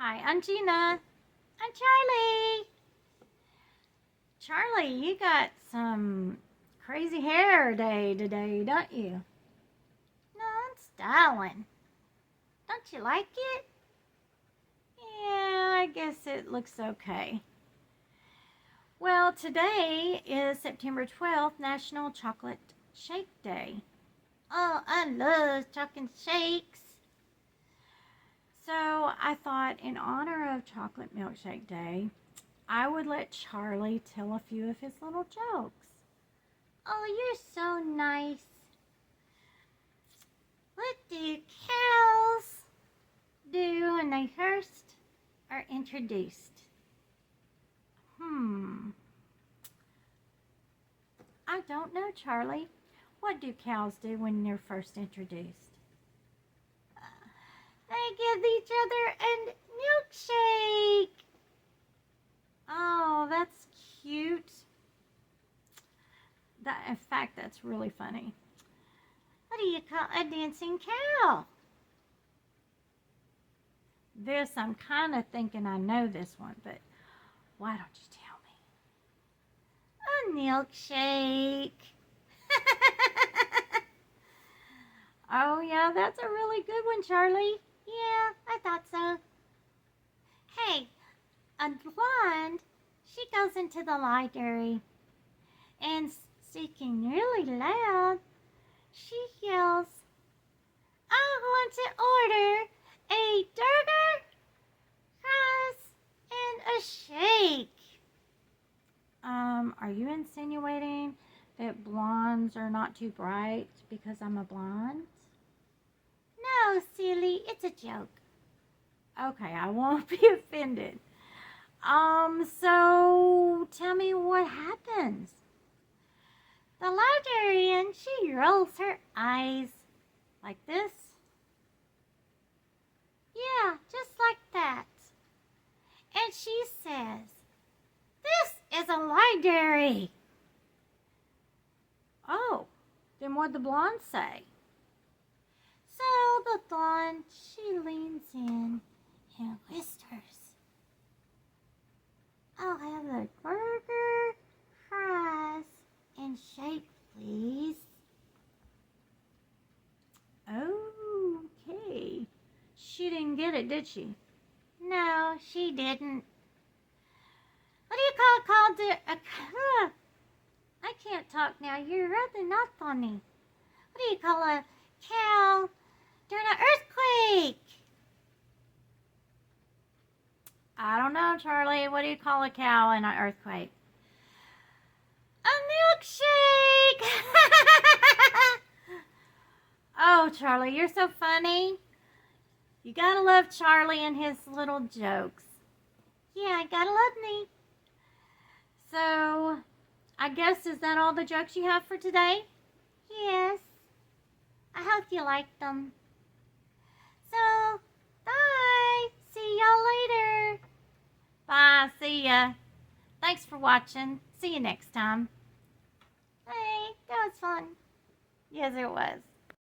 Hi, I'm Gina. I'm Charlie. Charlie, you got some crazy hair day today, don't you? No, I'm styling. Don't you like it? Yeah, I guess it looks okay. Well, today is September 12th, National Chocolate Shake Day. Oh, I love chocolate shakes. So I thought in honor of Chocolate Milkshake Day, I would let Charlie tell a few of his little jokes. Oh, you're so nice. What do cows do when they first are introduced? I don't know, Charlie. What do cows do when they're first introduced? They give each other a milkshake. Oh, that's cute. In fact, that's really funny. What do you call a dancing cow? This, I'm kind of thinking I know this one, but why don't you tell me? A milkshake. Oh, yeah, that's a really good one, Charlie. Yeah, I thought so. Hey, a blonde, she goes into the library and speaking really loud, she yells, I want to order a burger, fries, and a shake. Are you insinuating that blondes are not too bright because I'm a blonde? No, silly, it's a joke. Okay, I won't be offended. So tell me what happens. The librarian, she rolls her eyes like this. Yeah, just like that. And she says, this is a library. Oh, then what'd the blonde say? So the blonde, she leans in and whispers, I'll have a burger, fries, and shake, please. Okay. She didn't get it, did she? No, she didn't. What do you call I can't talk now. You're rubbing off on me. What do you call a cow during an earthquake? I don't know, Charlie. What do you call a cow in an earthquake? A milkshake! Oh, Charlie, you're so funny. You gotta love Charlie and his little jokes. Yeah, I gotta love me. So, I guess, is that all the jokes you have for today? Yes. I hope you liked them. So, bye. See y'all later. Bye. See ya. Thanks for watching. See you next time. Hey, that was fun. Yes, it was.